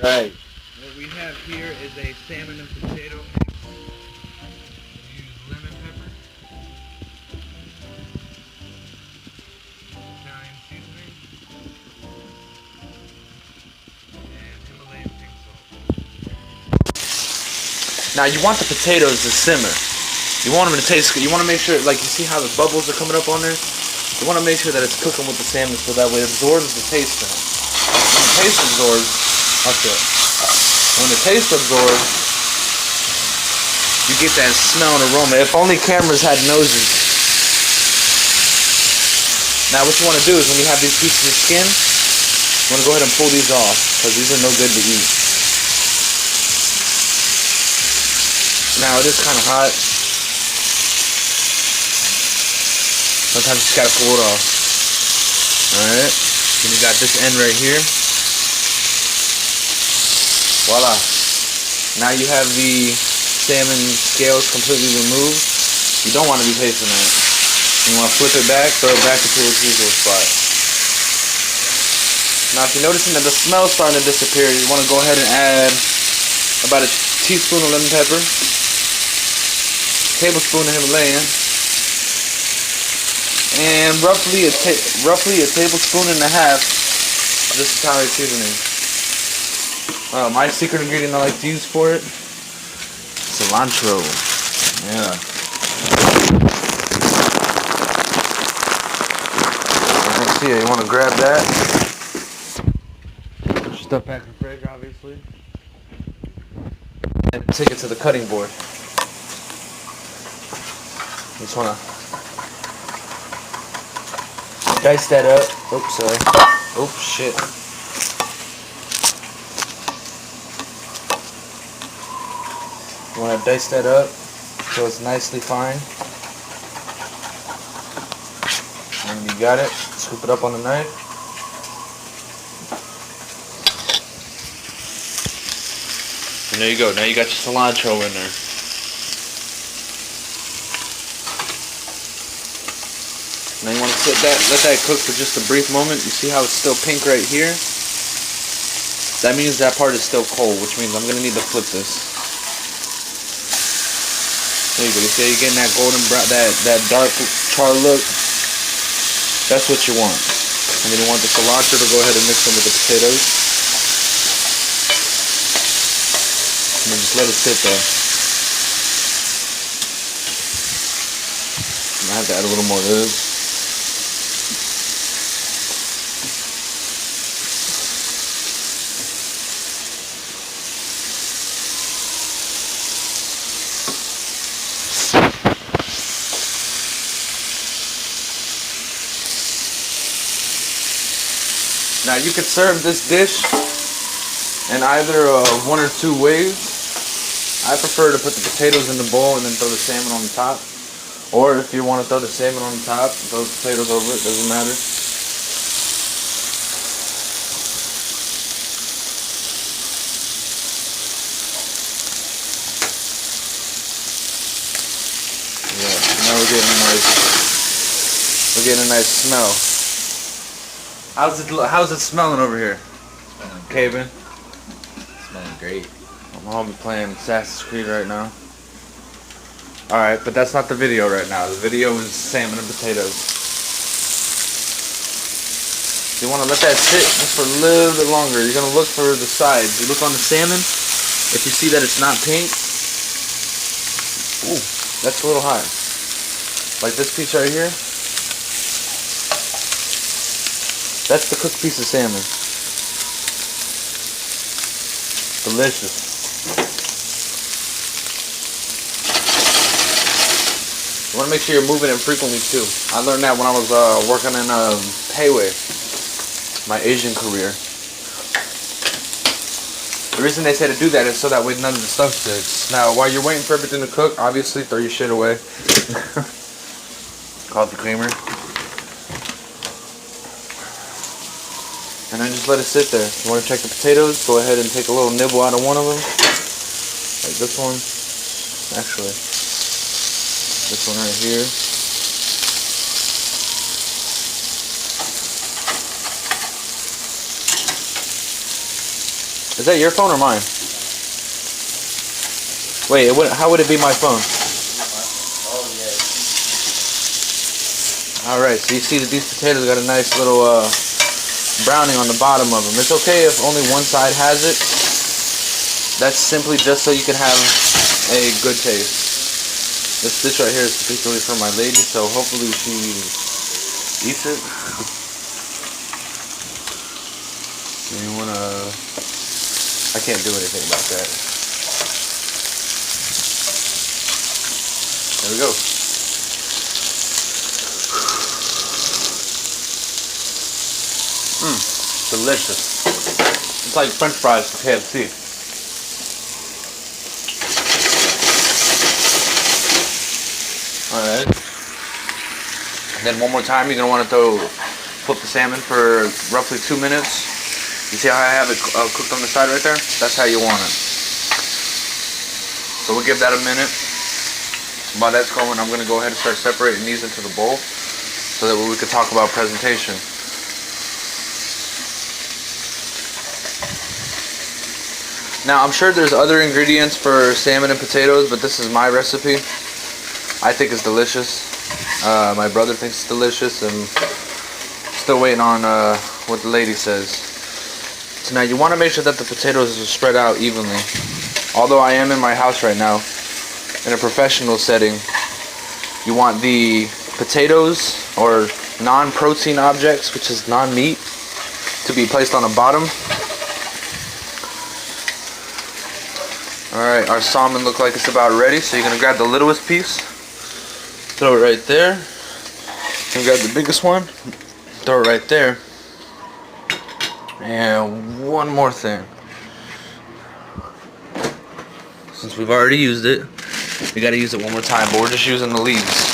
Right. What we have here is a salmon and potato mix. Use lemon pepper, Italian seasoning, and Himalayan pink salt. Now you want the potatoes to simmer. You want them to taste good. You want to make sure, like, you see how the bubbles are coming up on there? You want to make sure that it's cooking with the salmon so that way it absorbs the taste in it. When the taste absorbs, okay. When the taste absorbs, you get that smell and aroma. If only cameras had noses. Now what you want to do is when you have these pieces of skin, you want to go ahead and pull these off because these are no good to eat. Now it is kind of hot. Sometimes you just gotta pull it off. Alright. Then you got this end right here. Voila. Now you have the salmon scales completely removed. You don't want to be tasting that. You want to flip it back, throw it back into its usual spot. Now if you're noticing that the smell is starting to disappear, you want to go ahead and add about a teaspoon of lemon pepper, tablespoon of Himalayan, and roughly a tablespoon and a half of this Italian seasoning. My secret ingredient I like to use for it, cilantro. Yeah. Let's see, you want to grab that. Put your stuff back in the fridge, obviously. And take it to the cutting board. Just want to dice that up. Oops, sorry. Oops, shit. You want to dice that up so it's nicely fine. And you got it. Scoop it up on the knife. And there you go. Now you got your cilantro in there. Now you want to let that cook for just a brief moment. You see how it's still pink right here? That means that part is still cold, which means I'm going to need to flip this. There you go. You see you're getting that golden brown, that dark char look? That's what you want. And then you want the cilantro to go ahead and mix them with the potatoes. And then just let it sit there. I have to add a little more of this. Now you could serve this dish in either one or two ways. I prefer to put the potatoes in the bowl and then throw the salmon on the top. Or if you want to throw the salmon on the top, throw the potatoes over it, doesn't matter. Yeah, now we're getting a nice smell. How's it smelling over here? Smelling great. Caven? Smelling great. I'm home playing Assassin's Creed right now. Alright, but that's not the video right now. The video is salmon and potatoes. You want to let that sit just for a little bit longer. You're going to look for the sides. You look on the salmon. If you see that it's not pink, ooh, that's a little hot. Like this piece right here. That's the cooked piece of salmon. Delicious. You want to make sure you're moving it frequently too. I learned that when I was working in Payway, my Asian career. The reason they say to do that is so that way none of the stuff sticks. Now, while you're waiting for everything to cook, obviously throw your shit away. Coffee creamer. And then just let it sit there. You want to check the potatoes? Go ahead and take a little nibble out of one of them. Like this one. Actually, this one right here. Is that your phone or mine? Wait, how would it be my phone? Oh yeah. Alright, so you see that these potatoes got a nice little browning on the bottom of them. It's okay if only one side has it. That's simply just so you can have a good taste. This dish right here is particularly for my lady, so hopefully she eats it. You wanna... I can't do anything about that. There we go. Delicious. It's like French fries from KFC. Alright. And then one more time, you're going to want to flip the salmon for roughly 2 minutes. You see how I have it cooked on the side right there? That's how you want it. So we'll give that a minute. While that's going, I'm going to go ahead and start separating these into the bowl so that we can talk about presentation. Now, I'm sure there's other ingredients for salmon and potatoes, but this is my recipe. I think it's delicious. My brother thinks it's delicious, and still waiting on what the lady says. So now you want to make sure that the potatoes are spread out evenly. Although I am in my house right now, in a professional setting, you want the potatoes, or non-protein objects, which is non-meat, to be placed on the bottom. Alright, our salmon looks like it's about ready, so you're going to grab the littlest piece, throw it right there, and grab the biggest one, throw it right there, and one more thing. Since we've already used it, we got to use it one more time, but we're just using the leaves.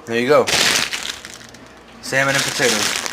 There you go. Salmon and potatoes.